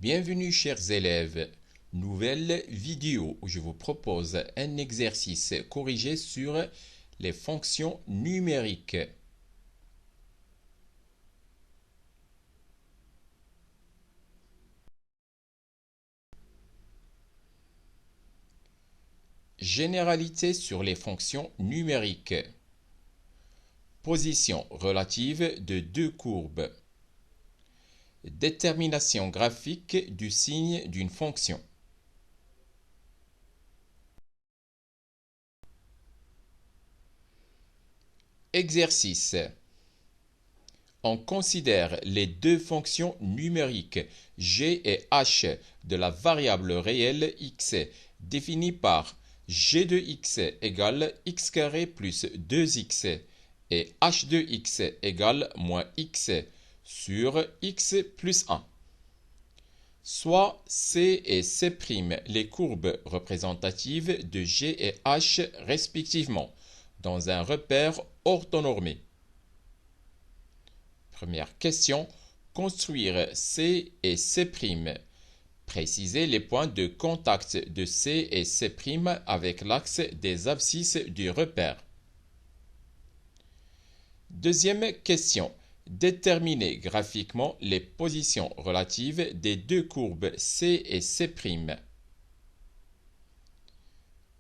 Bienvenue chers élèves, nouvelle vidéo où je vous propose un exercice corrigé sur les fonctions numériques. Généralité sur les fonctions numériques. Position relative de deux courbes. Détermination graphique du signe d'une fonction. Exercice. On considère les deux fonctions numériques g et h de la variable réelle x définies par g de x égale x carré plus 2x et h de x égale moins x sur x plus 1. Soit C et C', les courbes représentatives de G et H respectivement, dans un repère orthonormé. Première question, construire C et C'. Préciser les points de contact de C et C' avec l'axe des abscisses du repère. Deuxième question, déterminer graphiquement les positions relatives des deux courbes C et C'.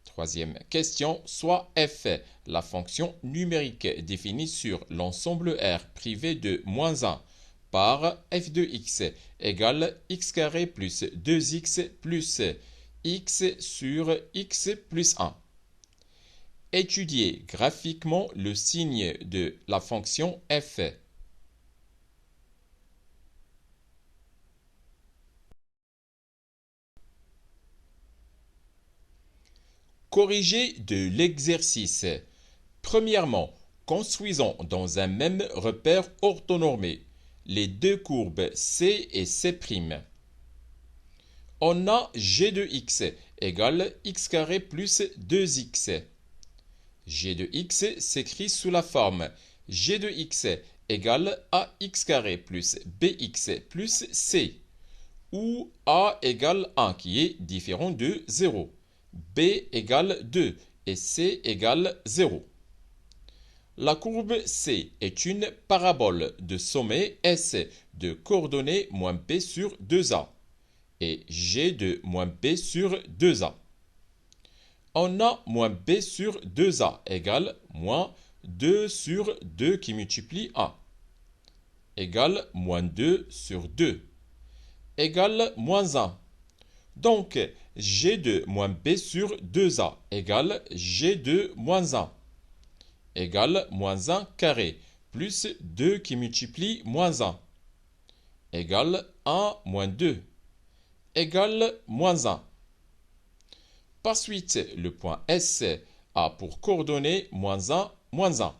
Troisième question, soit f, la fonction numérique définie sur l'ensemble R privé de moins 1 par f de x égale x carré plus 2x plus x sur x plus 1. Étudier graphiquement le signe de la fonction f. Corriger de l'exercice. Premièrement, construisons dans un même repère orthonormé les deux courbes C et C'. On a g de x égale x carré plus 2x. G de x s'écrit sous la forme g de x égale ax carré plus bx plus c, où a égale 1 qui est différent de 0. B égale 2 et C égale 0. La courbe C est une parabole de sommet S de coordonnées moins B sur 2A et G de moins B sur 2A. On a moins B sur 2A égale moins 2 sur 2 qui multiplie A égale moins 2 sur 2 égale moins 1. Donc, g de moins b sur 2a égale g de moins 1 égale moins 1 carré plus 2 qui multiplie moins 1 égale 1 moins 2 égale moins 1. Par suite, le point S a pour coordonnée moins 1, moins 1.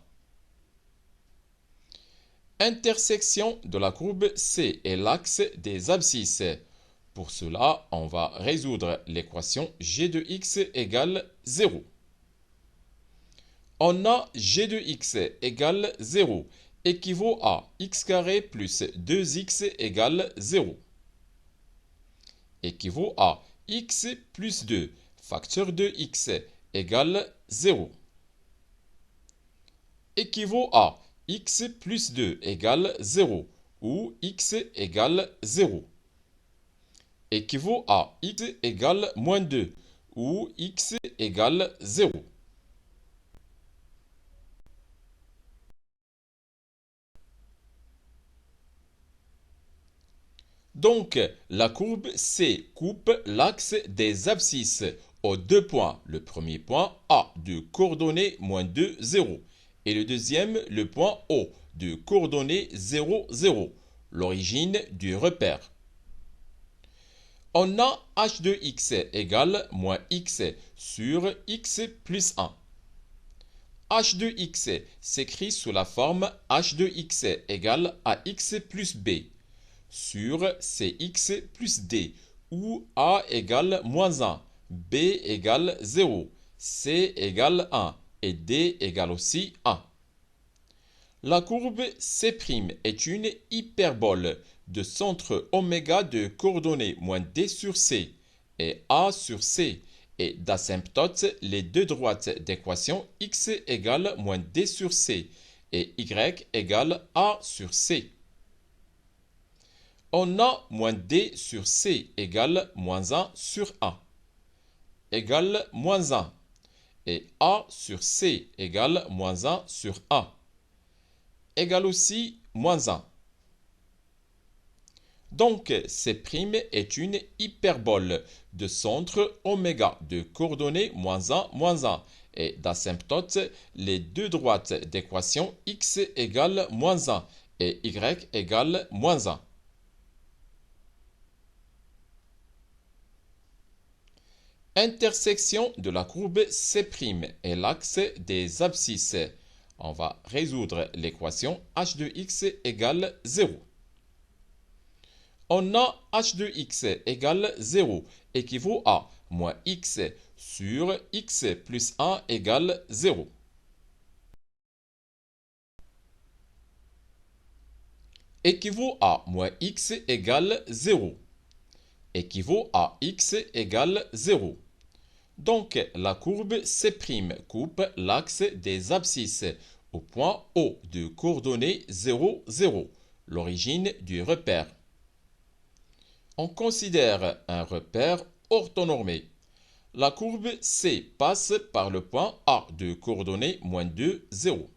Intersection de la courbe C et l'axe des abscisses. Pour cela, on va résoudre l'équation g de x égale 0. On a g de x égale 0 équivaut à x carré plus 2x égale 0. Équivaut à x plus 2 facteur de x égale 0. Équivaut à x plus 2 égale 0 ou x égale 0. Équivaut à x égale moins 2 ou x égale 0. Donc, la courbe C coupe l'axe des abscisses aux deux points. Le premier point A de coordonnées moins 2, 0 et le deuxième, le point O de coordonnées 0, 0, l'origine du repère. On a h de x égale moins x sur x plus 1. h de x s'écrit sous la forme h de x égale ax plus b sur cx plus d, où a égale moins 1, b égale 0, c égale 1 et d égale aussi 1. La courbe C' est une hyperbole de centre oméga de coordonnées moins d sur c et a sur c et d'asymptote les deux droites d'équation x égale moins d sur c et y égale a sur c. On a moins d sur c égale moins 1 sur a égale moins 1 et a sur c égale moins 1 sur a égale aussi moins 1. Donc, C' est une hyperbole de centre oméga de coordonnées moins 1 et d'asymptote les deux droites d'équation x égale moins 1 et y égale moins 1. Intersection de la courbe C' et l'axe des abscisses. On va résoudre l'équation h de x égale 0. On a h de x égale 0 équivaut à moins x sur x plus 1 égale 0. Équivaut à moins x égale 0. Équivaut à x égale 0. Donc, la courbe C' coupe l'axe des abscisses au point O de coordonnées 0, 0, l'origine du repère. On considère un repère orthonormé. La courbe C passe par le point A de coordonnées moins 2, 0.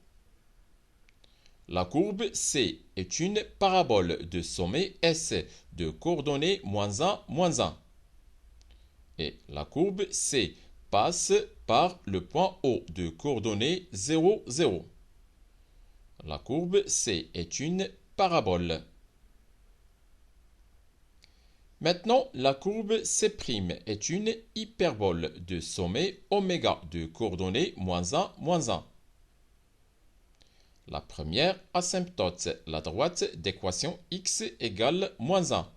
La courbe C est une parabole de sommet S de coordonnées moins 1, moins 1. Et la courbe C passe par le point O de coordonnées 0, 0. La courbe C est une parabole. Maintenant, la courbe C' est une hyperbole de sommet oméga de coordonnées moins 1, moins 1. La première asymptote la droite d'équation x égale moins 1.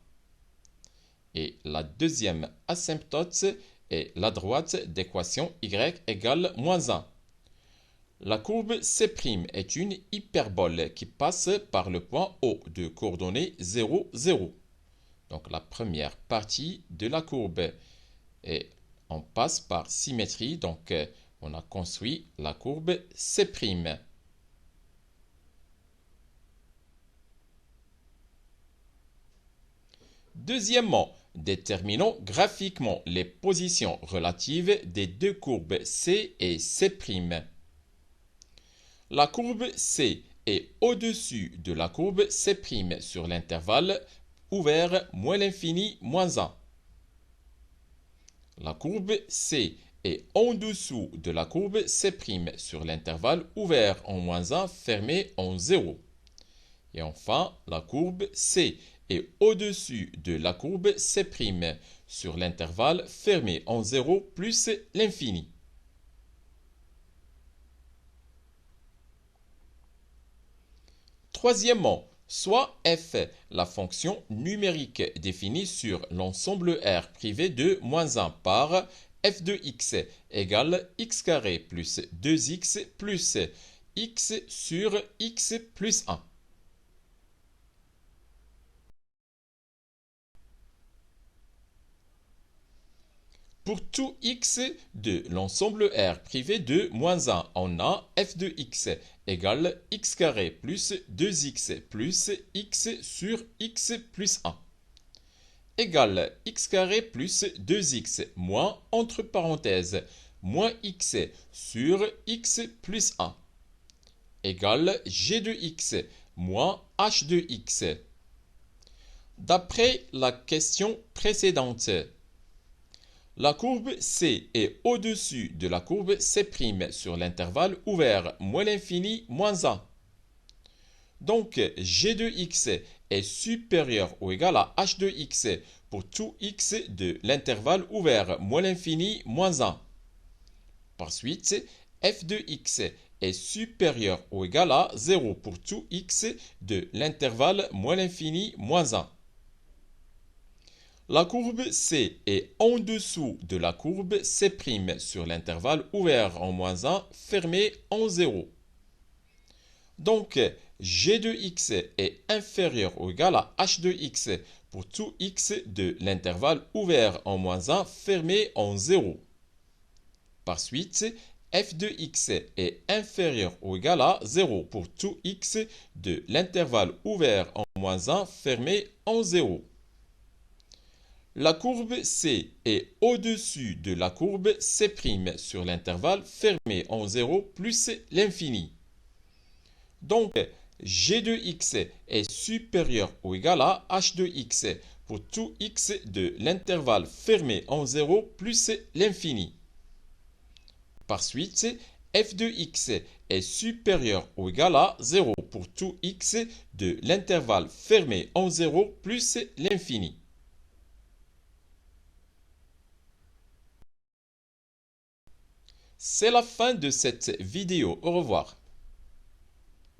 Et la deuxième asymptote est la droite d'équation y égale moins 1. La courbe C' est une hyperbole qui passe par le point O de coordonnées 0, 0. Donc la première partie de la courbe. Et on passe par symétrie, donc on a construit la courbe C'. Deuxièmement, déterminons graphiquement les positions relatives des deux courbes C et C'. La courbe C est au-dessus de la courbe C' sur l'intervalle ouvert moins l'infini moins 1. La courbe C est en dessous de la courbe C' sur l'intervalle ouvert en moins 1 fermé en 0. Et enfin, la courbe C est au-dessus de la courbe C' sur l'intervalle fermé en 0 plus l'infini. Troisièmement, soit f, la fonction numérique définie sur l'ensemble R privé de moins 1 par f de x égale x carré plus 2x plus x sur x plus 1. Pour tout x de l'ensemble R privé de moins 1, on a f de x égale x carré plus 2x plus x sur x plus 1 égale x carré plus 2x moins, entre parenthèses, moins x sur x plus 1 égale g de x moins h de x. D'après la question précédente, la courbe C est au-dessus de la courbe C' sur l'intervalle ouvert moins l'infini moins 1. Donc, g de x est supérieur ou égal à h de x pour tout x de l'intervalle ouvert moins l'infini moins 1. Par suite, f de x est supérieur ou égal à 0 pour tout x de l'intervalle moins l'infini moins 1. La courbe C est en dessous de la courbe C' sur l'intervalle ouvert en moins 1 fermé en 0. Donc, g de x est inférieur ou égal à h de x pour tout x de l'intervalle ouvert en moins 1 fermé en 0. Par suite, f de x est inférieur ou égal à 0 pour tout x de l'intervalle ouvert en moins 1 fermé en 0. La courbe C est au-dessus de la courbe C' sur l'intervalle fermé en 0 plus l'infini. Donc, g de x est supérieur ou égal à h de x pour tout x de l'intervalle fermé en 0 plus l'infini. Par suite, f de x est supérieur ou égal à 0 pour tout x de l'intervalle fermé en 0 plus l'infini. C'est la fin de cette vidéo. Au revoir.